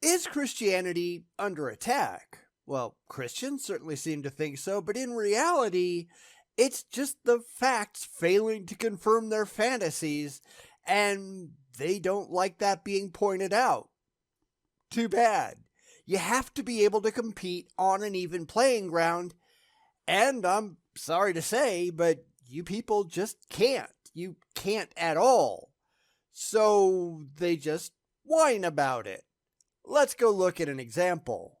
Is Christianity under attack? Well, Christians certainly seem to think so, but in reality, it's just the facts failing to confirm their fantasies, and they don't like that being pointed out. Too bad. You have to be able to compete on an even playing ground, and I'm sorry to say, but you people just can't. You can't at all. So they just whine about it. Let's go look at an example.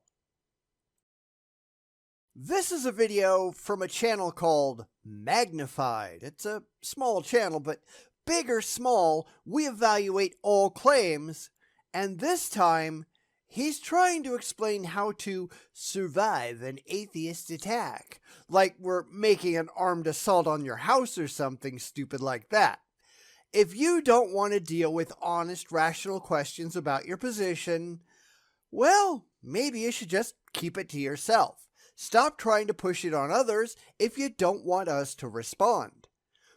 This is a video from a channel called Magnified. It's a small channel, but big or small, we evaluate all claims, and this time, he's trying to explain how to survive an atheist attack, like we're making an armed assault on your house or something stupid like that. If you don't want to deal with honest, rational questions about your position, well, maybe you should just keep it to yourself. Stop trying to push it on others if you don't want us to respond.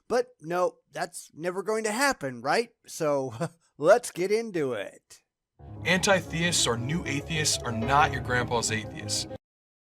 But no, that's never going to happen, right? So let's get into it. Anti-theists or new atheists are not your grandpa's atheists.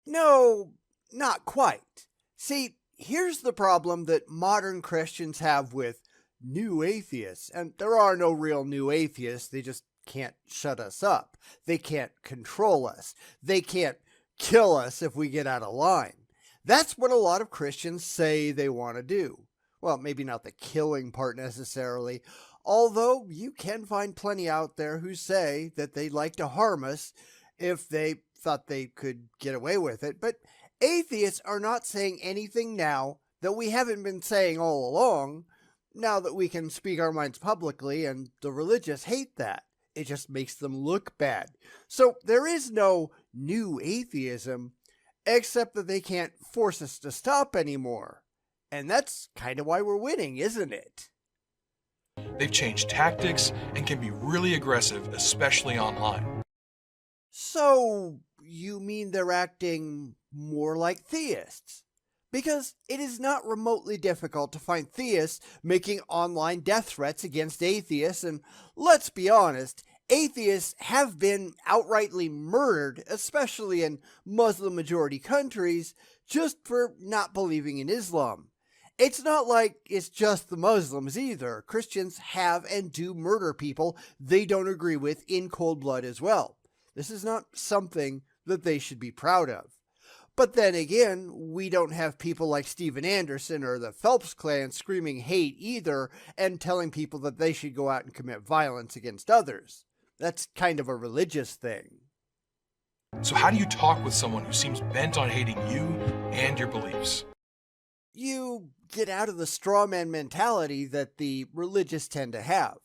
No, not quite. See, here's the problem that modern Christians have with new atheists. And there are no real new atheists. They just can't shut us up. They can't control us. They can't kill us if we get out of line. That's what a lot of Christians say they want to do. Well, maybe not the killing part necessarily, although you can find plenty out there who say that they'd like to harm us if they thought they could get away with it. But atheists are not saying anything now that we haven't been saying all along, now that we can speak our minds publicly, and the religious hate that. It just makes them look bad. So there is no new atheism, except that they can't force us to stop anymore. And that's kind of why we're winning, isn't it? They've changed tactics and can be really aggressive, especially online. So, you mean they're acting more like theists? Because it is not remotely difficult to find theists making online death threats against atheists, and let's be honest, atheists have been outrightly murdered, especially in Muslim-majority countries, just for not believing in Islam. It's not like it's just the Muslims either. Christians have and do murder people they don't agree with in cold blood as well. This is not something that they should be proud of. But then again, we don't have people like Steven Anderson or the Phelps clan screaming hate either and telling people that they should go out and commit violence against others. That's kind of a religious thing. So how do you talk with someone who seems bent on hating you and your beliefs? You get out of the straw man mentality that the religious tend to have.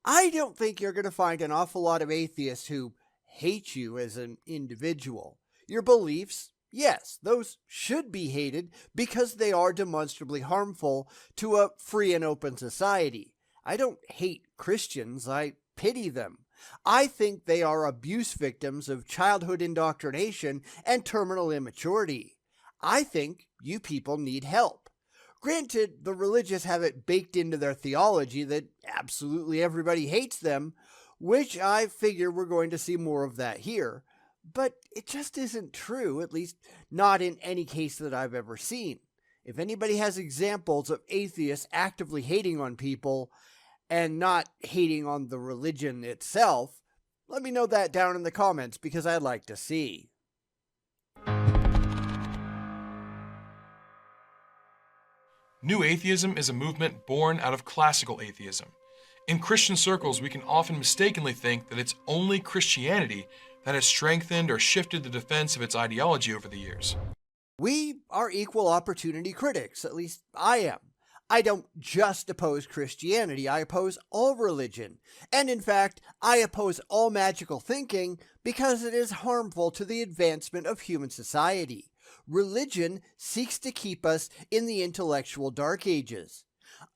I don't think you're going to find an awful lot of atheists who hate you as an individual. Your beliefs, yes, those should be hated because they are demonstrably harmful to a free and open society. I don't hate Christians, I pity them. I think they are abuse victims of childhood indoctrination and terminal immaturity. I think you people need help. Granted, the religious have it baked into their theology that absolutely everybody hates them, which I figure we're going to see more of that here. But it just isn't true, at least not in any case that I've ever seen. If anybody has examples of atheists actively hating on people and not hating on the religion itself, let me know that down in the comments because I'd like to see. New atheism is a movement born out of classical atheism. In Christian circles, we can often mistakenly think that it's only Christianity that has strengthened or shifted the defense of its ideology over the years. We are equal opportunity critics, at least I am. I don't just oppose Christianity, I oppose all religion. And in fact, I oppose all magical thinking because it is harmful to the advancement of human society. Religion seeks to keep us in the intellectual dark ages.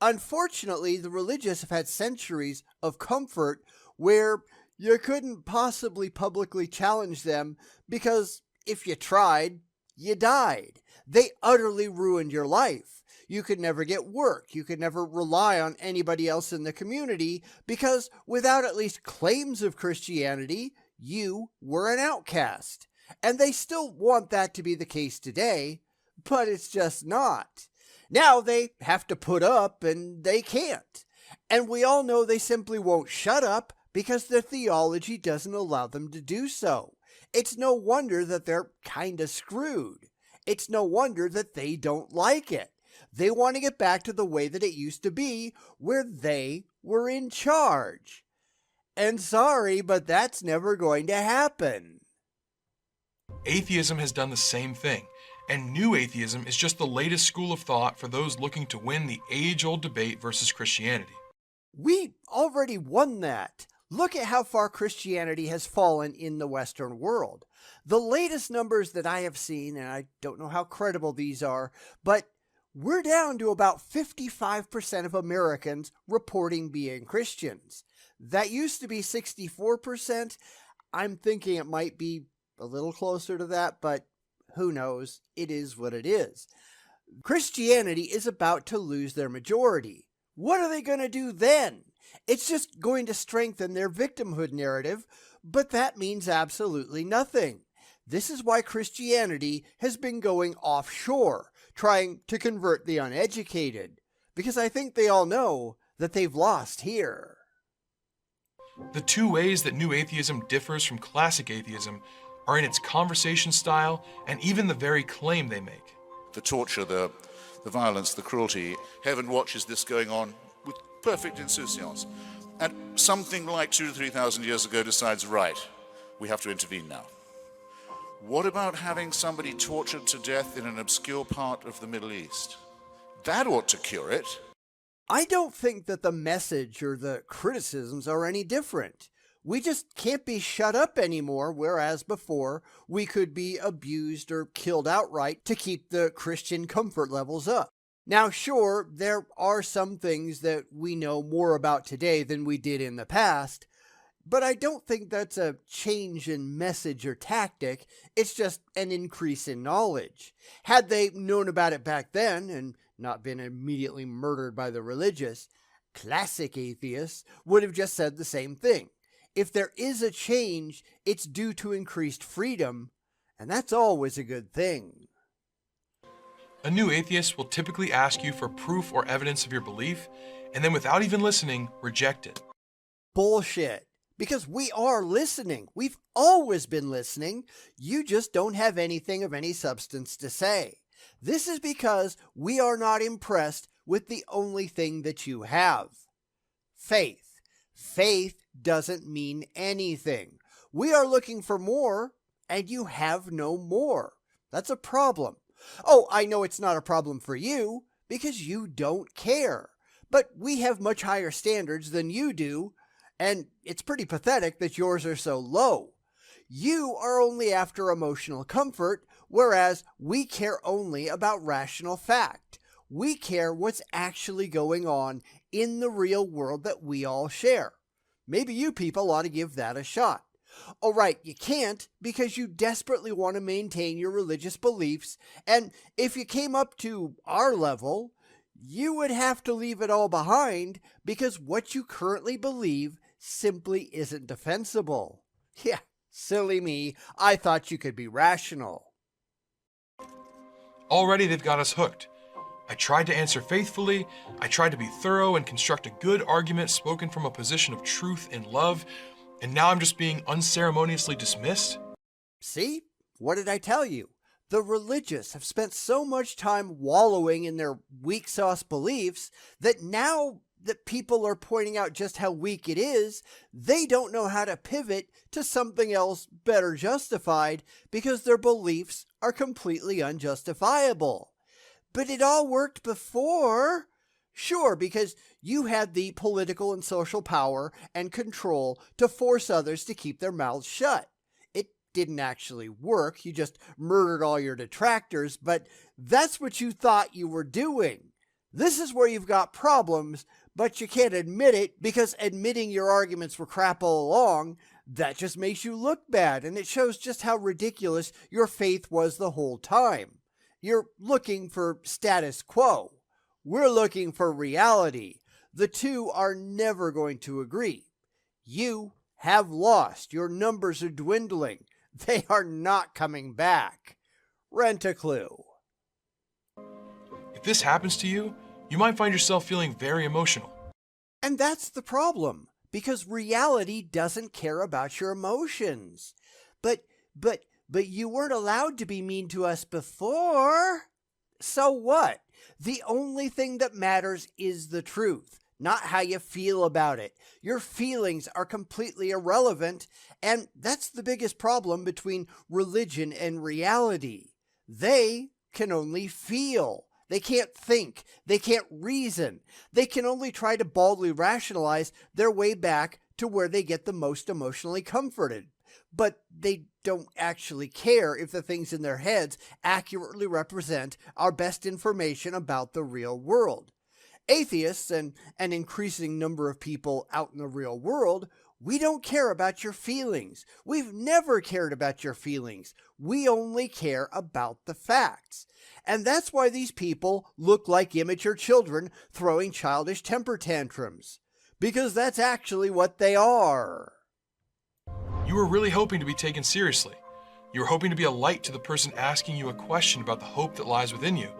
Unfortunately, the religious have had centuries of comfort where you couldn't possibly publicly challenge them because if you tried, you died. They utterly ruined your life. You could never get work. You could never rely on anybody else in the community because without at least claims of Christianity, you were an outcast. And they still want that to be the case today, but it's just not. Now they have to put up and they can't. And we all know they simply won't shut up because their theology doesn't allow them to do so. It's no wonder that they're kinda screwed. It's no wonder that they don't like it. They want to get back to the way that it used to be, where they were in charge. And sorry, but that's never going to happen. Atheism has done the same thing, and new atheism is just the latest school of thought for those looking to win the age-old debate versus Christianity. We already won that. Look at how far Christianity has fallen in the Western world. The latest numbers that I have seen, and I don't know how credible these are, but we're down to about 55% of Americans reporting being Christians. That used to be 64%. I'm thinking it might be a little closer to that, but who knows? It is what it is. Christianity is about to lose their majority. What are they going to do then? It's just going to strengthen their victimhood narrative, but that means absolutely nothing. This is why Christianity has been going offshore, trying to convert the uneducated, because I think they all know that they've lost here. The two ways that new atheism differs from classic atheism are in its conversation style and even the very claim they make. The torture, the violence, the cruelty. Heaven watches this going on with perfect insouciance. And something like 2,000 to 3,000 years ago decides, right, we have to intervene now. What about having somebody tortured to death in an obscure part of the Middle East? That ought to cure it. I don't think that the message or the criticisms are any different. We just can't be shut up anymore, whereas before we could be abused or killed outright to keep the Christian comfort levels up. Now, sure, there are some things that we know more about today than we did in the past, but I don't think that's a change in message or tactic. It's just an increase in knowledge. Had they known about it back then and not been immediately murdered by the religious, classic atheists would have just said the same thing. If there is a change, it's due to increased freedom, and that's always a good thing. A new atheist will typically ask you for proof or evidence of your belief, and then without even listening, reject it. Bullshit. Because we are listening. We've always been listening. You just don't have anything of any substance to say. This is because we are not impressed with the only thing that you have. Faith. Faith doesn't mean anything. We are looking for more, and you have no more. That's a problem. Oh, I know it's not a problem for you, because you don't care. But we have much higher standards than you do, and it's pretty pathetic that yours are so low. You are only after emotional comfort, whereas we care only about rational fact. We care what's actually going on in the real world that we all share. Maybe you people ought to give that a shot. Oh, right, you can't because you desperately want to maintain your religious beliefs, and if you came up to our level, you would have to leave it all behind because what you currently believe simply isn't defensible. Yeah, silly me, I thought you could be rational. Already they've got us hooked. I tried to answer faithfully, I tried to be thorough and construct a good argument spoken from a position of truth and love, and now I'm just being unceremoniously dismissed? See? What did I tell you? The religious have spent so much time wallowing in their weak sauce beliefs that now that people are pointing out just how weak it is, they don't know how to pivot to something else better justified because their beliefs are completely unjustifiable. But it all worked before. Sure, because you had the political and social power and control to force others to keep their mouths shut. It didn't actually work. You just murdered all your detractors, but that's what you thought you were doing. This is where you've got problems, but you can't admit it because admitting your arguments were crap all along, that just makes you look bad, and it shows just how ridiculous your faith was the whole time. You're looking for status quo. We're looking for reality. The two are never going to agree. You have lost. Your numbers are dwindling. They are not coming back. Rent a clue. If this happens to you, you might find yourself feeling very emotional. And that's the problem, because reality doesn't care about your emotions. But you weren't allowed to be mean to us before. So what? The only thing that matters is the truth, not how you feel about it. Your feelings are completely irrelevant, and that's the biggest problem between religion and reality. They can only feel. They can't think. They can't reason. They can only try to baldly rationalize their way back to where they get the most emotionally comforted. But they don't actually care if the things in their heads accurately represent our best information about the real world. Atheists and an increasing number of people out in the real world, we don't care about your feelings. We've never cared about your feelings. We only care about the facts. And that's why these people look like immature children throwing childish temper tantrums. Because that's actually what they are. You were really hoping to be taken seriously. You were hoping to be a light to the person asking you a question about the hope that lies within you.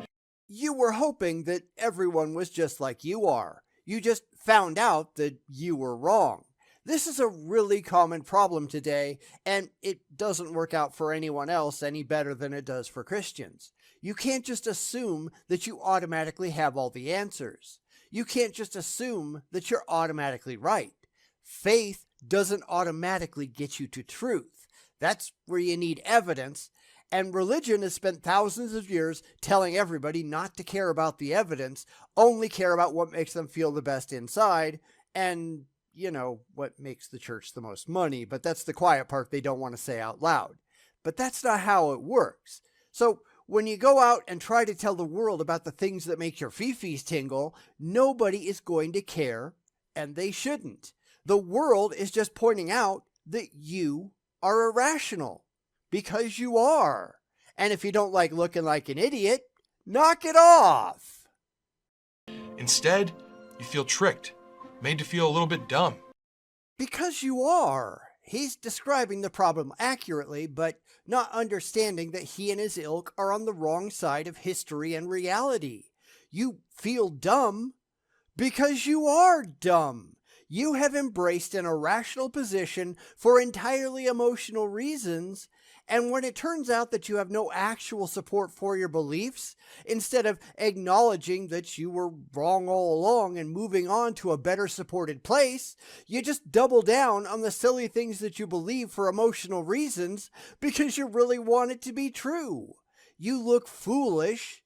You were hoping that everyone was just like you are. You just found out that you were wrong. This is a really common problem today, and it doesn't work out for anyone else any better than it does for Christians. You can't just assume that you automatically have all the answers. You can't just assume that you're automatically right. Faith doesn't automatically get you to truth. That's where you need evidence, and religion has spent thousands of years telling everybody not to care about the evidence, only care about what makes them feel the best inside, and what makes the church the most money, but that's the quiet part they don't want to say out loud. But that's not how it works. So when you go out and try to tell the world about the things that make your fifis tingle, nobody is going to care, and they shouldn't. The world is just pointing out that you are irrational, because you are. And if you don't like looking like an idiot, knock it off. Instead, you feel tricked, made to feel a little bit dumb. Because you are. He's describing the problem accurately, but not understanding that he and his ilk are on the wrong side of history and reality. You feel dumb because you are dumb. You have embraced an irrational position for entirely emotional reasons, and when it turns out that you have no actual support for your beliefs, instead of acknowledging that you were wrong all along and moving on to a better supported place, you just double down on the silly things that you believe for emotional reasons because you really want it to be true. You look foolish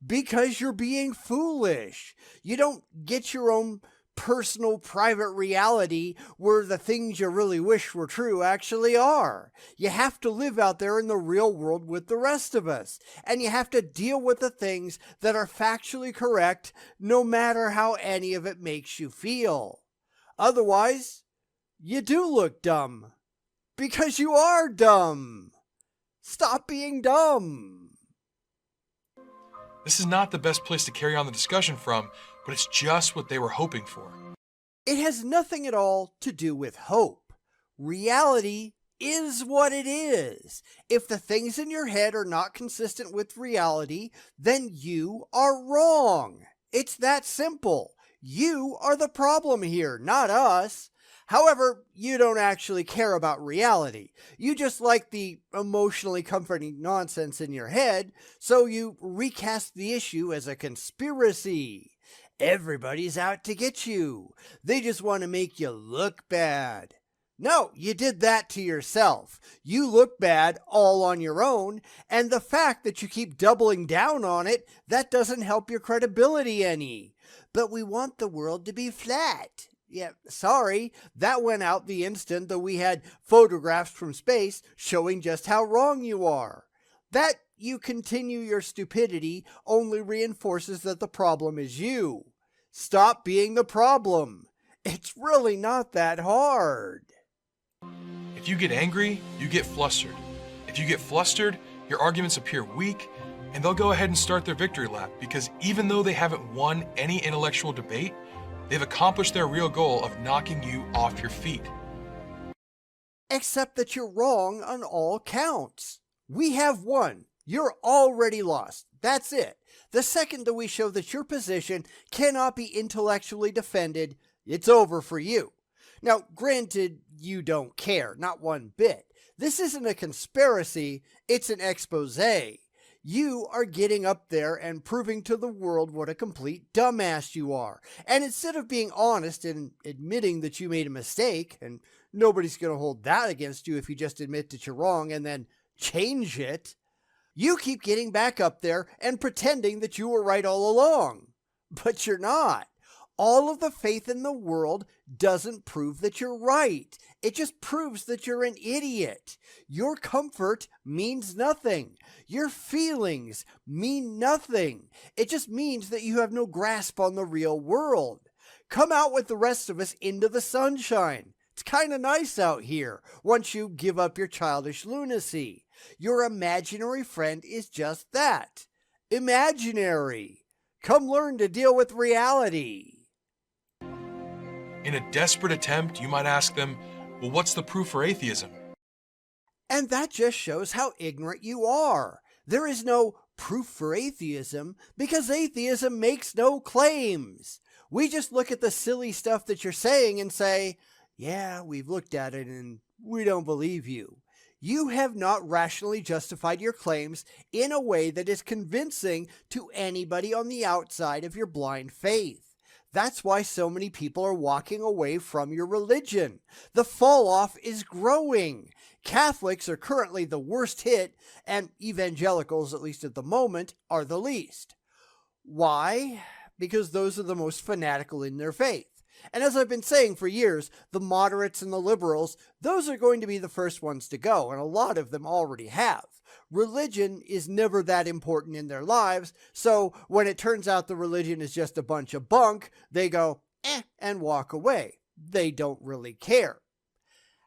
because you're being foolish. You don't get your own personal private reality where the things you really wish were true actually are. You have to live out there in the real world with the rest of us, and you have to deal with the things that are factually correct no matter how any of it makes you feel. Otherwise, you do look dumb because you are dumb. Stop being dumb. This is not the best place to carry on the discussion from, but it's just what they were hoping for. It has nothing at all to do with hope. Reality is what it is. If the things in your head are not consistent with reality, then you are wrong. It's that simple. You are the problem here, not us. However, you don't actually care about reality. You just like the emotionally comforting nonsense in your head, so you recast the issue as a conspiracy. Everybody's out to get you. They just want to make you look bad. No, you did that to yourself. You look bad all on your own, and the fact that you keep doubling down on it, that doesn't help your credibility any. But we want the world to be flat. Yeah, sorry, that went out the instant that we had photographs from space showing just how wrong you are. That you continue your stupidity only reinforces that the problem is you. Stop being the problem. It's really not that hard. If you get angry, you get flustered. If you get flustered, your arguments appear weak, and they'll go ahead and start their victory lap because even though they haven't won any intellectual debate, they've accomplished their real goal of knocking you off your feet. except that you're wrong on all counts. We have won. You're already lost. That's it. The second that we show that your position cannot be intellectually defended, it's over for you. Now, granted, you don't care, not one bit. This isn't a conspiracy, it's an expose. You are getting up there and proving to the world what a complete dumbass you are. And instead of being honest and admitting that you made a mistake, and nobody's going to hold that against you if you just admit that you're wrong and then change it, you keep getting back up there and pretending that you were right all along. But you're not. All of the faith in the world doesn't prove that you're right. It just proves that you're an idiot. Your comfort means nothing. Your feelings mean nothing. It just means that you have no grasp on the real world. Come out with the rest of us into the sunshine. It's kind of nice out here once you give up your childish lunacy. Your imaginary friend is just that. Imaginary. Come learn to deal with reality. In a desperate attempt, you might ask them, well, what's the proof for atheism? And that just shows how ignorant you are. There is no proof for atheism because atheism makes no claims. We just look at the silly stuff that you're saying and say, yeah, we've looked at it and we don't believe you. You have not rationally justified your claims in a way that is convincing to anybody on the outside of your blind faith. That's why so many people are walking away from your religion. The fall off is growing. Catholics are currently the worst hit, and evangelicals, at least at the moment, are the least. Why? Because those are the most fanatical in their faith. And as I've been saying for years, the moderates and the liberals, those are going to be the first ones to go, and a lot of them already have. Religion is never that important in their lives, so when it turns out the religion is just a bunch of bunk, they go, and walk away. They don't really care.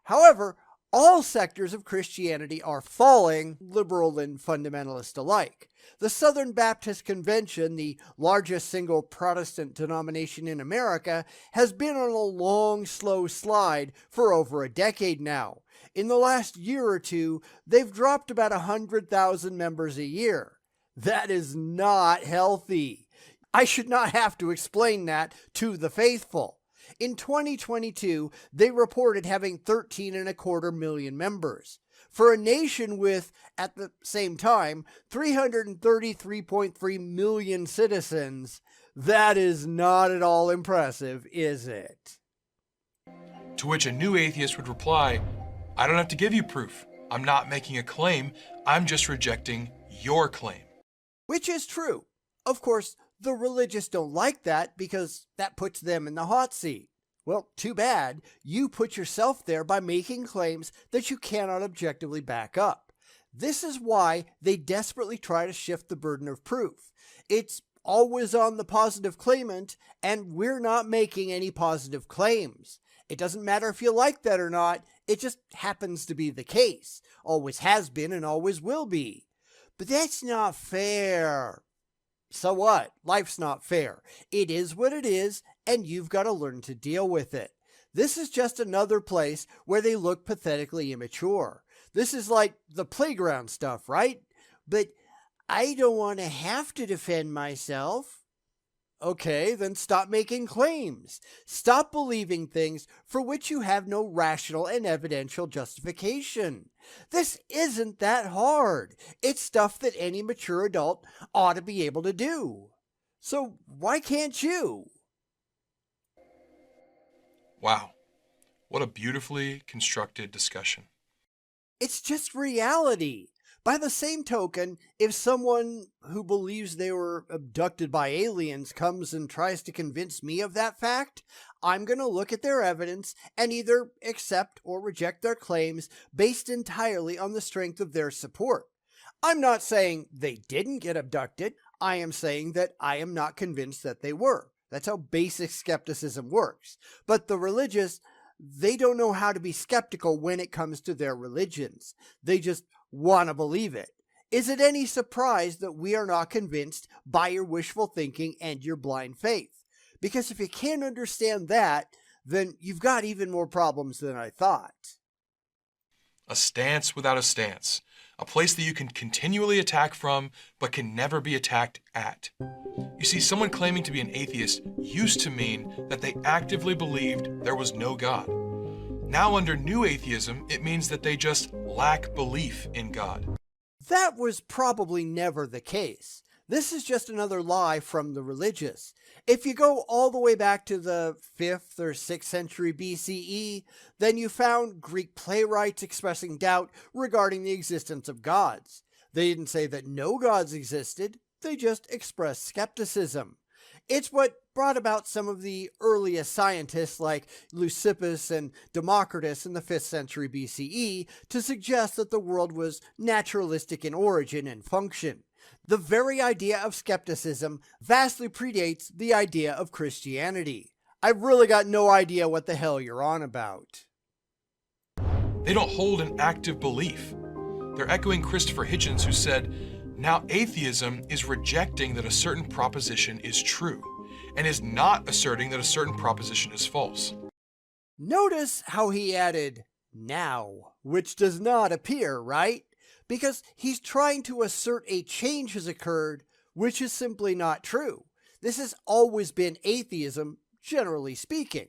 However, all sectors of Christianity are falling, liberal and fundamentalist alike. The Southern Baptist Convention, the largest single Protestant denomination in America, has been on a long, slow slide for over a decade now. In the last year or two, they've dropped about 100,000 members a year. That is not healthy. I should not have to explain that to the faithful. In 2022, they reported having 13.25 million members. For a nation with, at the same time, 333.3 million citizens, that is not at all impressive, is it? To which a new atheist would reply, I don't have to give you proof. I'm not making a claim. I'm just rejecting your claim. Which is true. Of course, the religious don't like that because that puts them in the hot seat. Well, too bad. You put yourself there by making claims that you cannot objectively back up. This is why they desperately try to shift the burden of proof. It's always on the positive claimant, and we're not making any positive claims. It doesn't matter if you like that or not, it just happens to be the case. Always has been and always will be. But that's not fair. So what? Life's not fair. It is what it is, and you've got to learn to deal with it. This is just another place where they look pathetically immature. This is like the playground stuff, right? But I don't want to have to defend myself. Okay, then stop making claims. Stop believing things for which you have no rational and evidential justification. This isn't that hard. It's stuff that any mature adult ought to be able to do. So why can't you? Wow, what a beautifully constructed discussion. It's just reality. By the same token, if someone who believes they were abducted by aliens comes and tries to convince me of that fact, I'm going to look at their evidence and either accept or reject their claims based entirely on the strength of their support. I'm not saying they didn't get abducted. I am saying that I am not convinced that they were. That's how basic skepticism works. But the religious, they don't know how to be skeptical when it comes to their religions. They just want to believe it. Is it any surprise that we are not convinced by your wishful thinking and your blind faith? Because if you can't understand that, then you've got even more problems than I thought. a stance without a stance, a place that you can continually attack from but can never be attacked at. You see, someone claiming to be an atheist used to mean that they actively believed there was no God. Now, under new atheism, it means that they just lack belief in God. That was probably never the case. This is just another lie from the religious. If you go all the way back to the 5th or 6th century BCE, then you found Greek playwrights expressing doubt regarding the existence of gods. They didn't say that no gods existed, they just expressed skepticism. It's what brought about some of the earliest scientists like Leucippus and Democritus in the 5th century BCE to suggest that the world was naturalistic in origin and function. The very idea of skepticism vastly predates the idea of Christianity. I've really got no idea what the hell you're on about. They don't hold an active belief. They're echoing Christopher Hitchens, who said, "Now atheism is rejecting that a certain proposition is true, and is not asserting that a certain proposition is false." Notice how he added "now," which does not appear, right? Because he's trying to assert a change has occurred, which is simply not true. This has always been atheism, generally speaking.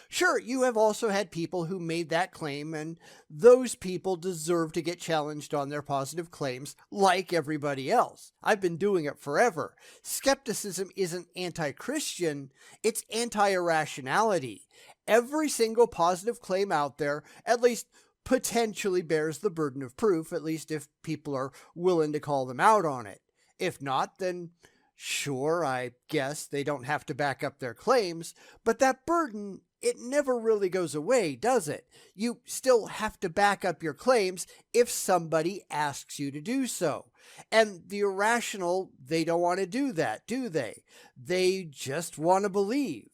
Sure, you have also had people who made that claim, and those people deserve to get challenged on their positive claims like everybody else. I've been doing it forever. Skepticism isn't anti-Christian, it's anti-irrationality. Every single positive claim out there, at least potentially, bears the burden of proof, at least if people are willing to call them out on it. If not, then sure, I guess they don't have to back up their claims, but that burden, it never really goes away, does it? You still have to back up your claims if somebody asks you to do so. And the irrational, they don't want to do that, do they? They just want to believe.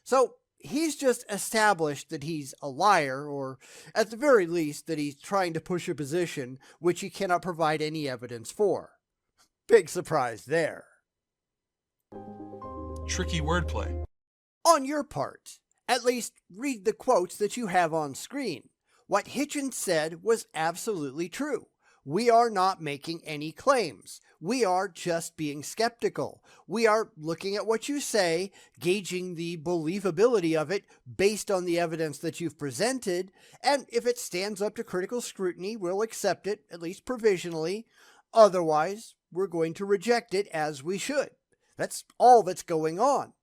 So he's just established that he's a liar, or at the very least that he's trying to push a position which he cannot provide any evidence for. Big surprise there. Tricky wordplay. On your part, at least read the quotes that you have on screen. What Hitchens said was absolutely true. We are not making any claims. We are just being skeptical. We are looking at what you say, gauging the believability of it based on the evidence that you've presented, and if it stands up to critical scrutiny, we'll accept it, at least provisionally. Otherwise, we're going to reject it as we should. That's all that's going on.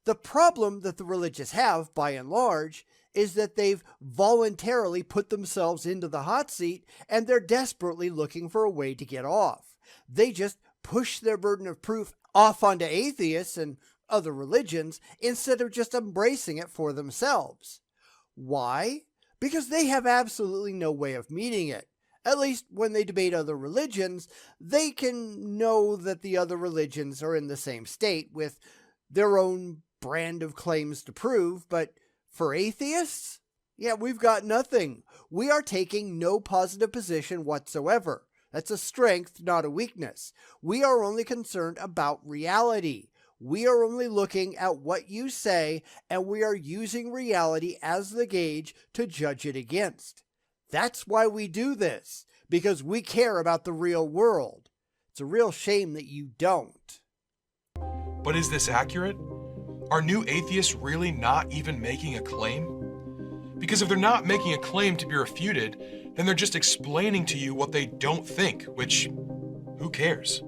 The problem that the religious have, by and large, is that they've voluntarily put themselves into the hot seat and they're desperately looking for a way to get off. They just push their burden of proof off onto atheists and other religions instead of just embracing it for themselves. Why? Because they have absolutely no way of meeting it. At least when they debate other religions, they can know that the other religions are in the same state with their own brand of claims to prove, but for atheists, yeah, we've got nothing. We are taking no positive position whatsoever. That's a strength, not a weakness. We are only concerned about reality. We are only looking at what you say, and we are using reality as the gauge to judge it against. That's why we do this, because we care about the real world. It's a real shame that you don't. But is this accurate? Are new atheists really not even making a claim? Because if they're not making a claim to be refuted, then they're just explaining to you what they don't think, which, who cares?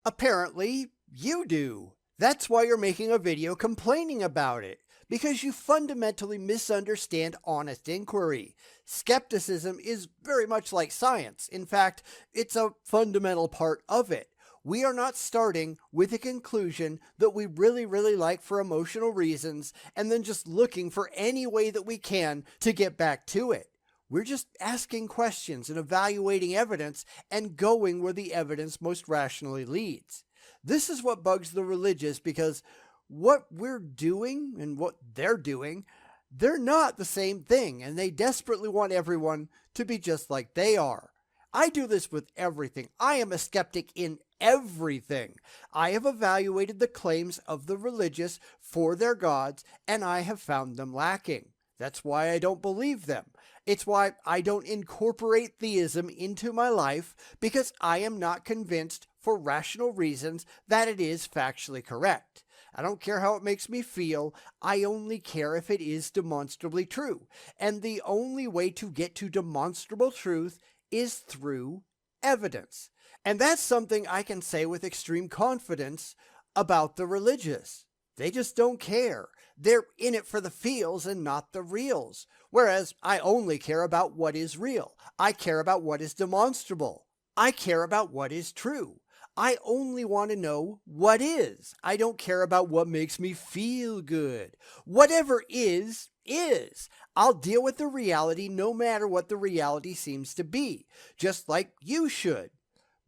Apparently, you do. That's why you're making a video complaining about it, because you fundamentally misunderstand honest inquiry. Skepticism is very much like science. In fact, it's a fundamental part of it. We are not starting with a conclusion that we really like for emotional reasons and then just looking for any way that we can to get back to it. We're just asking questions and evaluating evidence and going where the evidence most rationally leads. This is what bugs the religious, because what we're doing and what they're doing, they're not the same thing, and they desperately want everyone to be just like they are. I do this with everything. I am a skeptic in everything. I have evaluated the claims of the religious for their gods, and I have found them lacking. That's why I don't believe them. It's why I don't incorporate theism into my life, because I am not convinced for rational reasons that it is factually correct. I don't care how it makes me feel. I only care if it is demonstrably true. And the only way to get to demonstrable truth is through evidence. And that's something I can say with extreme confidence about the religious. They just don't care. They're in it for the feels and not the reals. Whereas I only care about what is real. I care about what is demonstrable. I care about what is true. I only want to know what is. I don't care about what makes me feel good. Whatever is, is. I'll deal with the reality no matter what the reality seems to be, just like you should.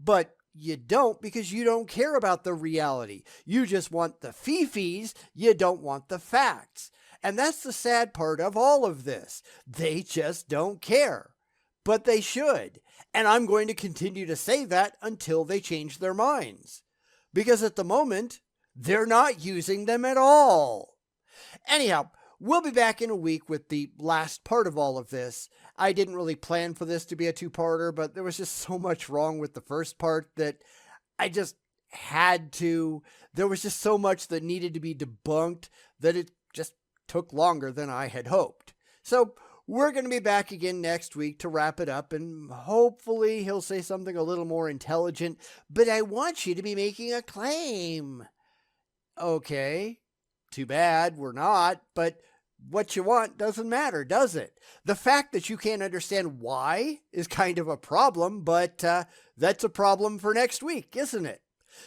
But you don't, because you don't care about the reality. You just want the fifis. You don't want the facts. And that's the sad part of all of this. They just don't care. But they should. And I'm going to continue to say that until they change their minds. Because at the moment, they're not using them at all. Anyhow, we'll be back in a week with the last part of all of this. I didn't really plan for this to be a two-parter, but there was just so much wrong with the first part that I just had to. There was just so much that needed to be debunked that it just took longer than I had hoped. So we're going to be back again next week to wrap it up, and hopefully he'll say something a little more intelligent, but I want you to be making a claim. Okay, too bad we're not, but what you want doesn't matter, does it? The fact that you can't understand why is kind of a problem, but that's a problem for next week, isn't it?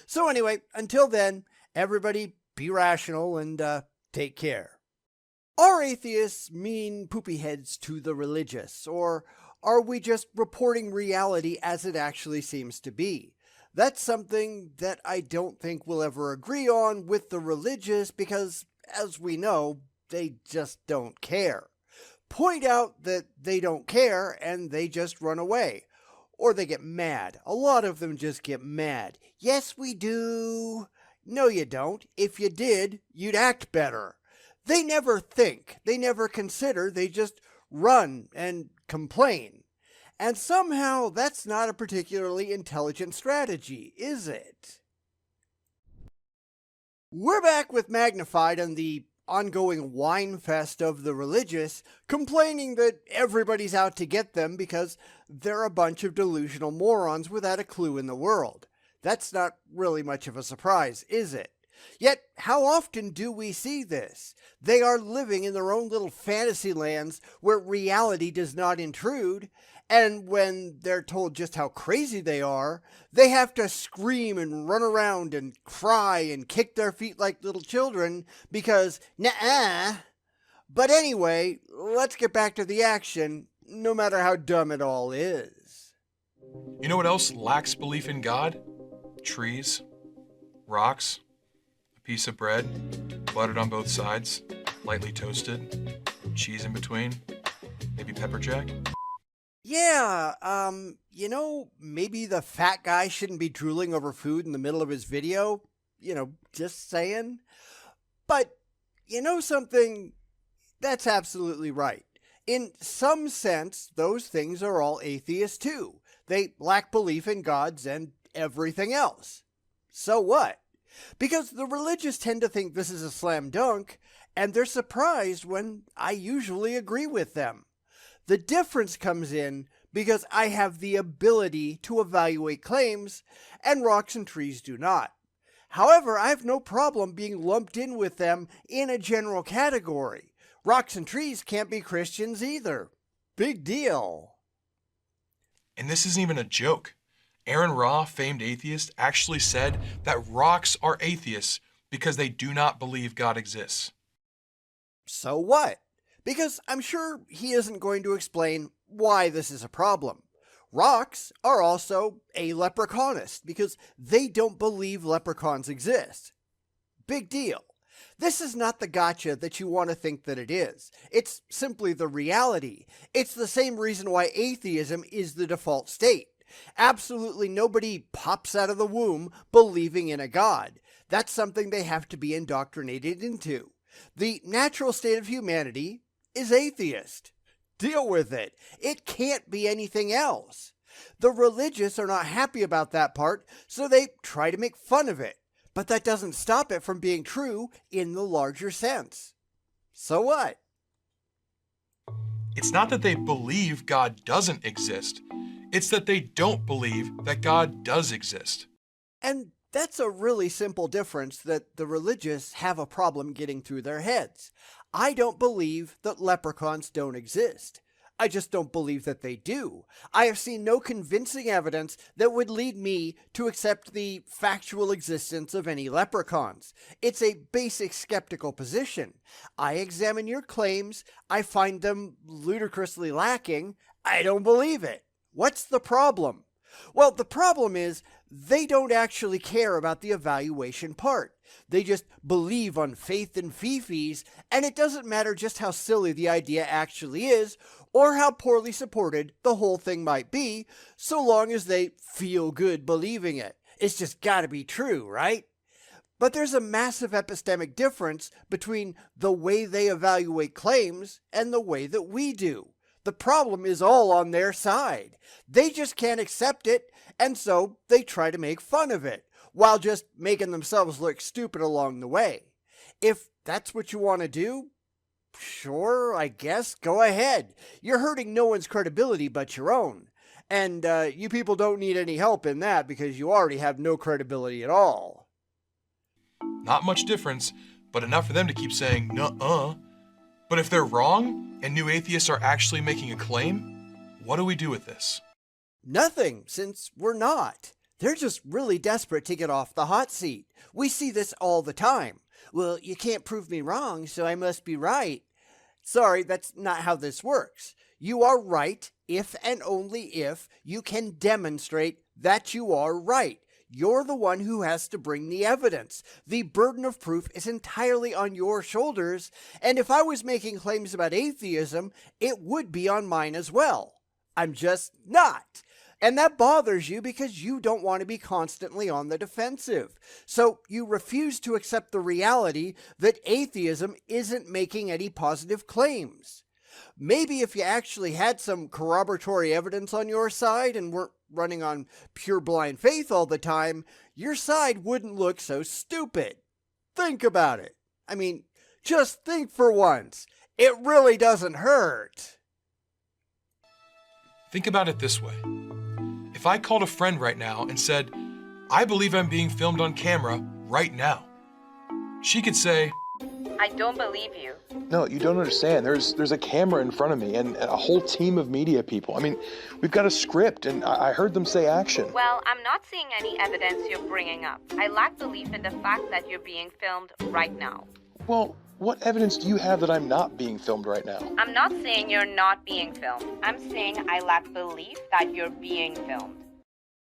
So anyway, until then, everybody be rational and take care. Are atheists mean poopy heads to the religious, or are we just reporting reality as it actually seems to be? That's something that I don't think we'll ever agree on with the religious because, as we know, they just don't care. Point out that they don't care and they just run away. Or they get mad. A lot of them just get mad. Yes, we do. No, you don't. If you did, you'd act better. They never think. They never consider. They just run and complain. And somehow that's not a particularly intelligent strategy, is it? We're back with Magnified on the ongoing wine fest of the religious, complaining that everybody's out to get them because they're a bunch of delusional morons without a clue in the world. That's not really much of a surprise, is it? Yet, how often do we see this? They are living in their own little fantasy lands where reality does not intrude, and when they're told just how crazy they are, they have to scream and run around and cry and kick their feet like little children because, nah. But anyway, let's get back to the action, no matter how dumb it all is. You know what else lacks belief in God? Trees, rocks, a piece of bread, buttered on both sides, lightly toasted, cheese in between, maybe pepper jack. Yeah, maybe the fat guy shouldn't be drooling over food in the middle of his video. Just saying. But, you know something? That's absolutely right. In some sense, those things are all atheists too. They lack belief in gods and everything else. So what? Because the religious tend to think this is a slam dunk, and they're surprised when I usually agree with them. The difference comes in because I have the ability to evaluate claims, and rocks and trees do not. However, I have no problem being lumped in with them in a general category. Rocks and trees can't be Christians either. Big deal. And this isn't even a joke. Aaron Ra, famed atheist, actually said that rocks are atheists because they do not believe God exists. So what? Because I'm sure he isn't going to explain why this is a problem. Rocks are also a leprechaunist because they don't believe leprechauns exist. Big deal. This is not the gotcha that you want to think that it is. It's simply the reality. It's the same reason why atheism is the default state. Absolutely nobody pops out of the womb believing in a god. That's something they have to be indoctrinated into. The natural state of humanity is atheist. Deal with it. It can't be anything else. The religious are not happy about that part, so they try to make fun of it. But that doesn't stop it from being true in the larger sense. So what? It's not that they believe God doesn't exist. It's that they don't believe that God does exist. And that's a really simple difference that the religious have a problem getting through their heads. I don't believe that leprechauns don't exist. I just don't believe that they do. I have seen no convincing evidence that would lead me to accept the factual existence of any leprechauns. It's a basic skeptical position. I examine your claims, I find them ludicrously lacking, I don't believe it. What's the problem? Well, the problem is they don't actually care about the evaluation part. They just believe on faith and fifis, and it doesn't matter just how silly the idea actually is or how poorly supported the whole thing might be, so long as they feel good believing it. It's just gotta be true, right? But there's a massive epistemic difference between the way they evaluate claims and the way that we do. The problem is all on their side. They just can't accept it, and so they try to make fun of it, while just making themselves look stupid along the way. If that's what you want to do, sure, I guess, go ahead. You're hurting no one's credibility but your own. And you people don't need any help in that because you already have no credibility at all. Not much difference, but enough for them to keep saying, nuh-uh. But if they're wrong, and new atheists are actually making a claim, what do we do with this? Nothing, since we're not. They're just really desperate to get off the hot seat. We see this all the time. Well, you can't prove me wrong, so I must be right. Sorry, that's not how this works. You are right if and only if you can demonstrate that you are right. You're the one who has to bring the evidence. The burden of proof is entirely on your shoulders, and if I was making claims about atheism, it would be on mine as well. I'm just not. And that bothers you because you don't want to be constantly on the defensive. So you refuse to accept the reality that atheism isn't making any positive claims. Maybe if you actually had some corroboratory evidence on your side and weren't running on pure blind faith all the time, your side wouldn't look so stupid. Think about it. I mean, just think for once. It really doesn't hurt. Think about it this way. If I called a friend right now and said, I believe I'm being filmed on camera right now, she could say, I don't believe you. No, you don't understand. There's a camera in front of me and a whole team of media people. I mean, we've got a script, and I heard them say action. Well, I'm not seeing any evidence you're bringing up. I lack belief in the fact that you're being filmed right now. Well, what evidence do you have that I'm not being filmed right now? I'm not saying you're not being filmed. I'm saying I lack belief that you're being filmed.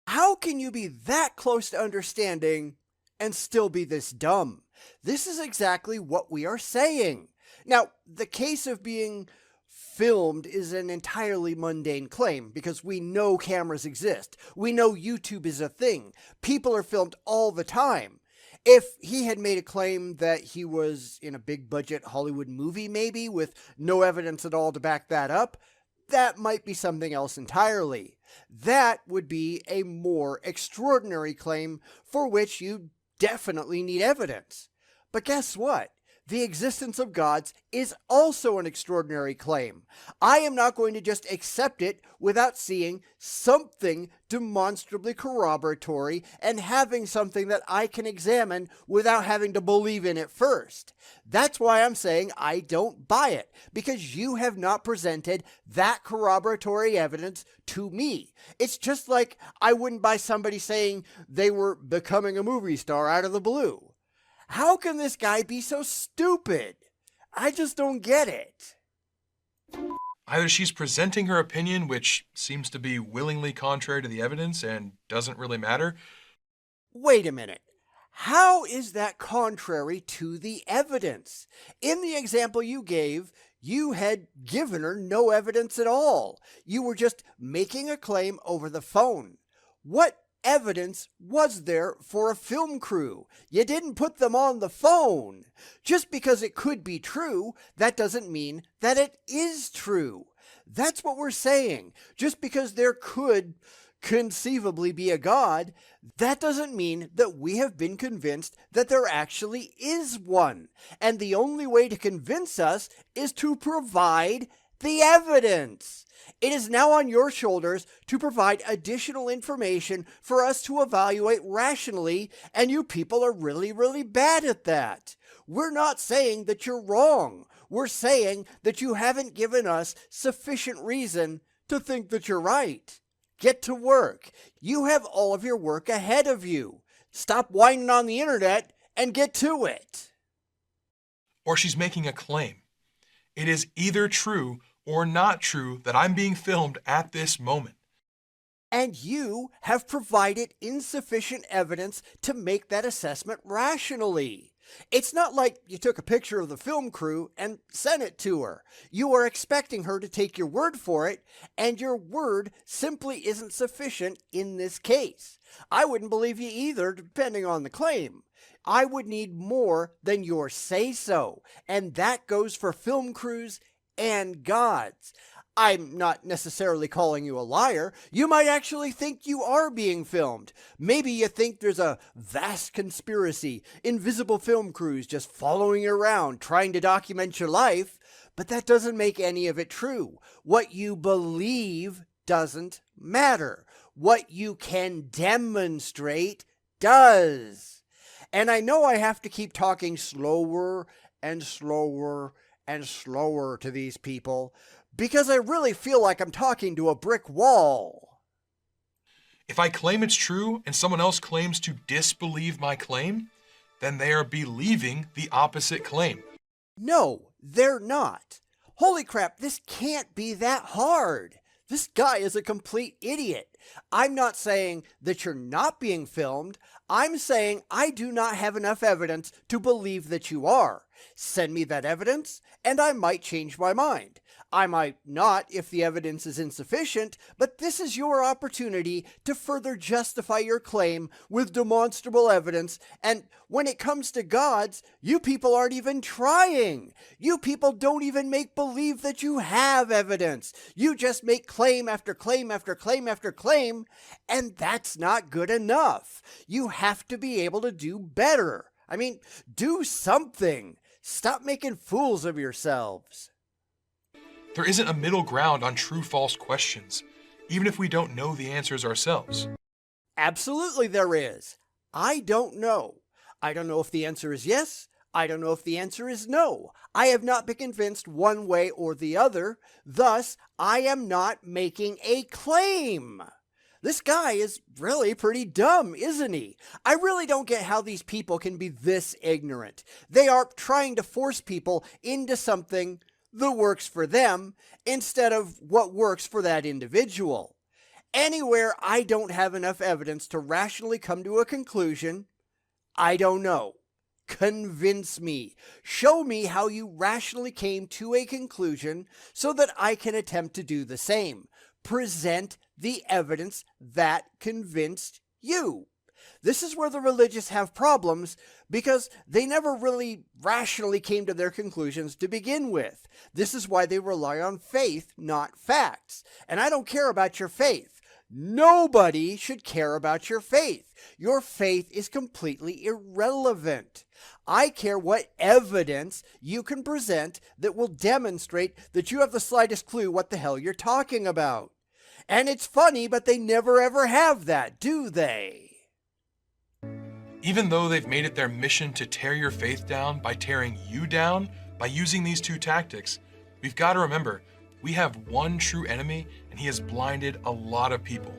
How can you be that close to understanding and still be this dumb? This is exactly what we are saying. Now, the case of being filmed is an entirely mundane claim because we know cameras exist. We know YouTube is a thing. People are filmed all the time. If he had made a claim that he was in a big budget Hollywood movie maybe with no evidence at all to back that up, that might be something else entirely. That would be a more extraordinary claim for which you definitely need evidence. But guess what? The existence of gods is also an extraordinary claim. I am not going to just accept it without seeing something demonstrably corroboratory and having something that I can examine without having to believe in it first. That's why I'm saying I don't buy it, because you have not presented that corroboratory evidence to me. It's just like I wouldn't buy somebody saying they were becoming a movie star out of the blue. How can this guy be so stupid? I just don't get it. Either she's presenting her opinion, which seems to be willingly contrary to the evidence and doesn't really matter. Wait a minute. How is that contrary to the evidence? In the example you gave, you had given her no evidence at all. You were just making a claim over the phone. What evidence was there for a film crew? You didn't put them on the phone. Just because it could be true, that doesn't mean that it is true. That's what we're saying. Just because there could conceivably be a God, that doesn't mean that we have been convinced that there actually is one. And the only way to convince us is to provide the evidence. It is now on your shoulders to provide additional information for us to evaluate rationally, and you people are really, really bad at that. We're not saying that you're wrong. We're saying that you haven't given us sufficient reason to think that you're right. Get to work. You have all of your work ahead of you. Stop whining on the internet and get to it. Or she's making a claim. It is either true or not true that I'm being filmed at this moment. And you have provided insufficient evidence to make that assessment rationally. It's not like you took a picture of the film crew and sent it to her. You are expecting her to take your word for it, and your word simply isn't sufficient in this case. I wouldn't believe you either, depending on the claim. I would need more than your say-so, and that goes for film crews and gods. I'm not necessarily calling you a liar. You might actually think you are being filmed. Maybe you think there's a vast conspiracy, invisible film crews just following you around trying to document your life, but that doesn't make any of it true. What you believe doesn't matter. What you can demonstrate does. And I know I have to keep talking slower and slower and slower to these people, because I really feel like I'm talking to a brick wall. If I claim it's true and someone else claims to disbelieve my claim, then they are believing the opposite claim. No, they're not. Holy crap, this can't be that hard. This guy is a complete idiot. I'm not saying that you're not being filmed. I'm saying I do not have enough evidence to believe that you are. Send me that evidence, and I might change my mind. I might not if the evidence is insufficient, but this is your opportunity to further justify your claim with demonstrable evidence, and when it comes to gods, you people aren't even trying. You people don't even make believe that you have evidence. You just make claim after claim after claim after claim, and that's not good enough. You have to be able to do better. I mean, do something. Stop making fools of yourselves. There isn't a middle ground on true-false questions, even if we don't know the answers ourselves. Absolutely there is. I don't know. I don't know if the answer is yes. I don't know if the answer is no. I have not been convinced one way or the other. Thus, I am not making a claim. This guy is really pretty dumb, isn't he? I really don't get how these people can be this ignorant. They are trying to force people into something that works for them instead of what works for that individual. Anywhere I don't have enough evidence to rationally come to a conclusion, I don't know. Convince me. Show me how you rationally came to a conclusion so that I can attempt to do the same. Present the evidence that convinced you. This is where the religious have problems because they never really rationally came to their conclusions to begin with. This is why they rely on faith, not facts. And I don't care about your faith. Nobody should care about your faith. Your faith is completely irrelevant. I care what evidence you can present that will demonstrate that you have the slightest clue what the hell you're talking about. And it's funny, but they never ever have that, do they? Even though they've made it their mission to tear your faith down by tearing you down by using these two tactics, we've got to remember, we have one true enemy and he has blinded a lot of people.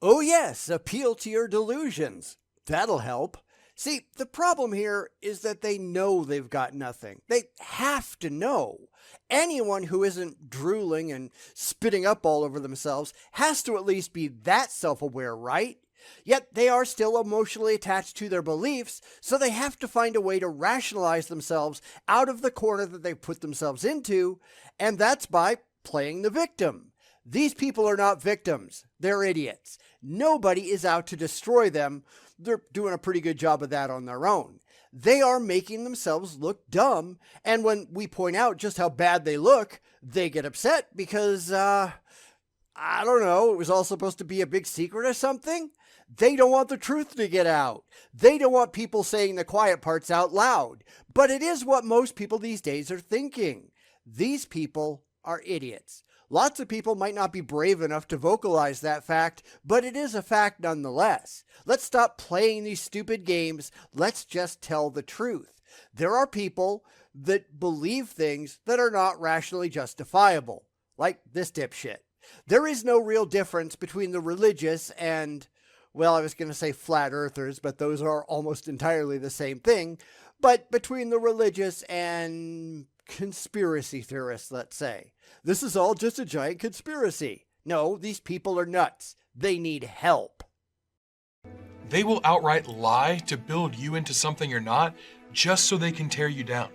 Oh yes, appeal to your delusions. That'll help. See, the problem here is that they know they've got nothing. They have to know. Anyone who isn't drooling and spitting up all over themselves has to at least be that self-aware, right? Yet they are still emotionally attached to their beliefs, so they have to find a way to rationalize themselves out of the corner that they put themselves into, and that's by playing the victim. These people are not victims. They're idiots. Nobody is out to destroy them. They're doing a pretty good job of that on their own. They are making themselves look dumb, and when we point out just how bad they look, they get upset because, I don't know, it was all supposed to be a big secret or something? They don't want the truth to get out. They don't want people saying the quiet parts out loud. But it is what most people these days are thinking. These people are idiots. Lots of people might not be brave enough to vocalize that fact, but it is a fact nonetheless. Let's stop playing these stupid games. Let's just tell the truth. There are people that believe things that are not rationally justifiable, like this dipshit. There is no real difference between the religious and, well, I was going to say flat earthers, but those are almost entirely the same thing. But between the religious and conspiracy theorists, let's say. This is all just a giant conspiracy. No, these people are nuts. They need help. They will outright lie to build you into something you're not, just so they can tear you down.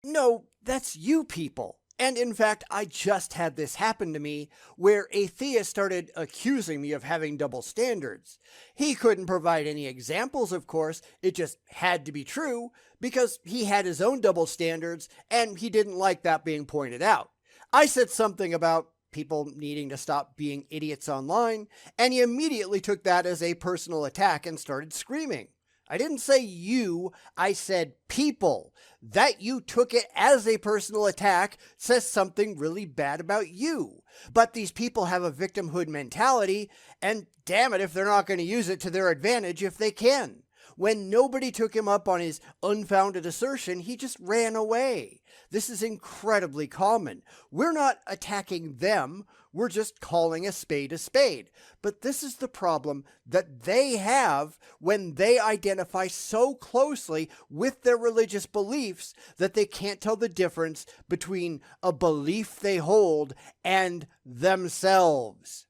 No, that's you people. And in fact, I just had this happen to me where a theist started accusing me of having double standards. He couldn't provide any examples, of course. It just had to be true because he had his own double standards and he didn't like that being pointed out. I said something about people needing to stop being idiots online, and he immediately took that as a personal attack and started screaming. I didn't say you, I said people. That you took it as a personal attack says something really bad about you. But these people have a victimhood mentality, and damn it if they're not going to use it to their advantage if they can. When nobody took him up on his unfounded assertion, he just ran away. This is incredibly common. We're not attacking them, we're just calling a spade a spade. But this is the problem that they have when they identify so closely with their religious beliefs that they can't tell the difference between a belief they hold and themselves.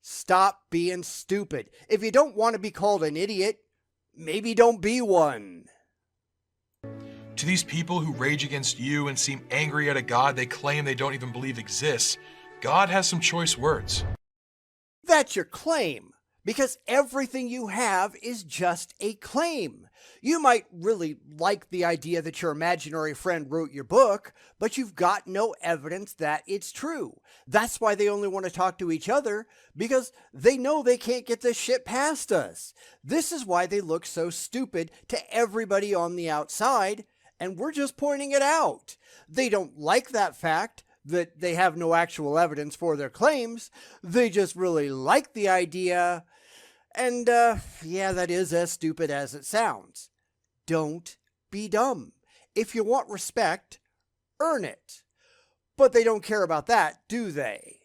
Stop being stupid. If you don't want to be called an idiot, maybe don't be one. To these people who rage against you and seem angry at a God they claim they don't even believe exists, God has some choice words. That's your claim, because everything you have is just a claim. You might really like the idea that your imaginary friend wrote your book, but you've got no evidence that it's true. That's why they only want to talk to each other, because they know they can't get this shit past us. This is why they look so stupid to everybody on the outside, and we're just pointing it out. They don't like that fact that they have no actual evidence for their claims. They just really like the idea. And, yeah, that is as stupid as it sounds. Don't be dumb. If you want respect, earn it. But they don't care about that, do they?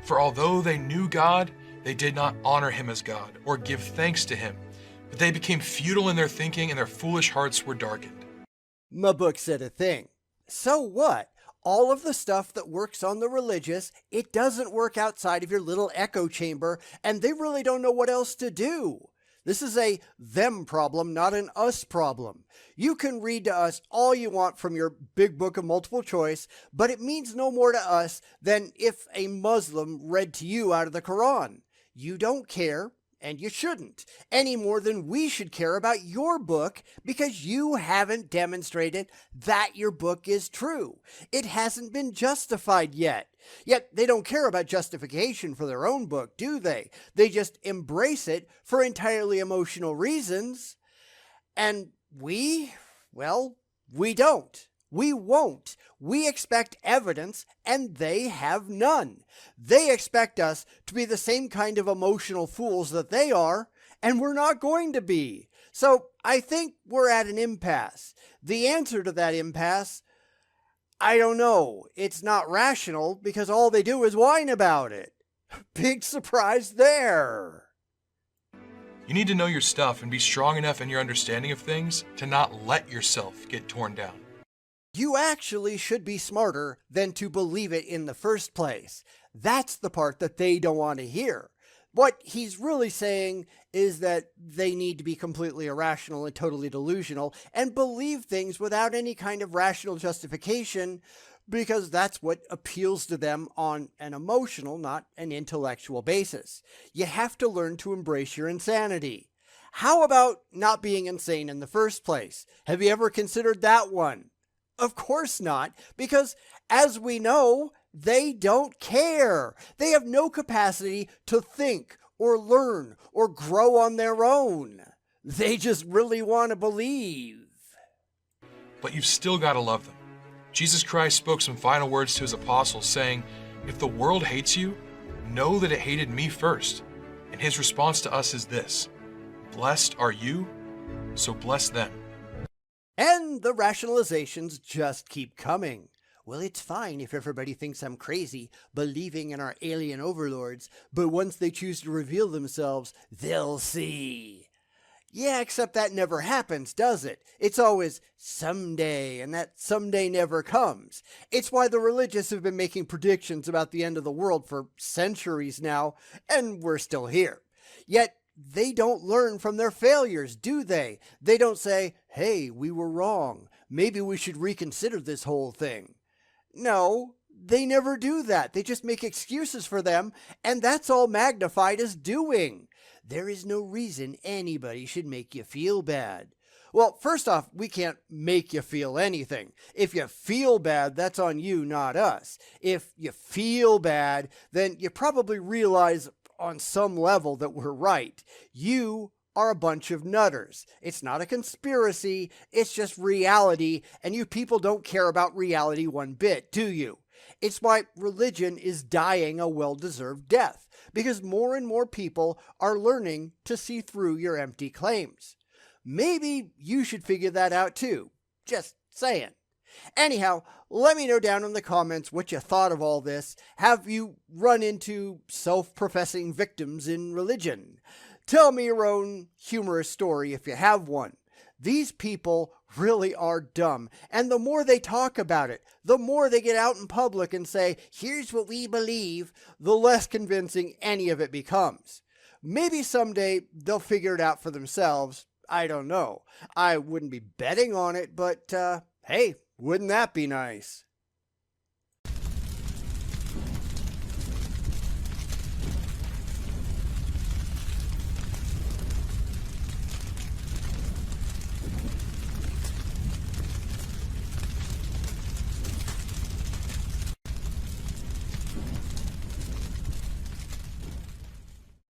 For although they knew God, they did not honor him as God or give thanks to him. But they became futile in their thinking and their foolish hearts were darkened. My book said a thing. So what? All of the stuff that works on the religious, it doesn't work outside of your little echo chamber, and they really don't know what else to do. This is a them problem, not an us problem. You can read to us all you want from your big book of multiple choice, but it means no more to us than if a Muslim read to you out of the Quran. You don't care, and you shouldn't, any more than we should care about your book because you haven't demonstrated that your book is true. It hasn't been justified yet. Yet they don't care about justification for their own book, do they? They just embrace it for entirely emotional reasons. And we don't. We won't. We expect evidence, and they have none. They expect us to be the same kind of emotional fools that they are, and we're not going to be. So I think we're at an impasse. The answer to that impasse, I don't know. It's not rational because all they do is whine about it. Big surprise there. You need to know your stuff and be strong enough in your understanding of things to not let yourself get torn down. You actually should be smarter than to believe it in the first place. That's the part that they don't want to hear. What he's really saying is that they need to be completely irrational and totally delusional and believe things without any kind of rational justification because that's what appeals to them on an emotional, not an intellectual basis. You have to learn to embrace your insanity. How about not being insane in the first place? Have you ever considered that one? Of course not, because as we know, they don't care. They have no capacity to think or learn or grow on their own. They just really want to believe. But you've still got to love them. Jesus Christ spoke some final words to his apostles saying, "If the world hates you, know that it hated me first." And his response to us is this: blessed are you, so bless them. And the rationalizations just keep coming. Well, it's fine if everybody thinks I'm crazy, believing in our alien overlords, but once they choose to reveal themselves, they'll see. Yeah, except that never happens, does it? It's always someday, and that someday never comes. It's why the religious have been making predictions about the end of the world for centuries now, and we're still here. Yet, they don't learn from their failures, do they? They don't say, hey, we were wrong. Maybe we should reconsider this whole thing. No, they never do that. They just make excuses for them, and that's all magnified as doing. There is no reason anybody should make you feel bad. Well, first off, we can't make you feel anything. If you feel bad, that's on you, not us. If you feel bad, then you probably realize on some level that we're right. You are a bunch of nutters. It's not a conspiracy, it's just reality, and you people don't care about reality one bit, do you? It's why religion is dying a well-deserved death, because more and more people are learning to see through your empty claims. Maybe you should figure that out too. Just saying. Anyhow, let me know down in the comments what you thought of all this. Have you run into self-professing victims in religion? Tell me your own humorous story if you have one. These people really are dumb, and the more they talk about it, the more they get out in public and say, here's what we believe, the less convincing any of it becomes. Maybe someday they'll figure it out for themselves. I don't know. I wouldn't be betting on it, but hey, wouldn't that be nice?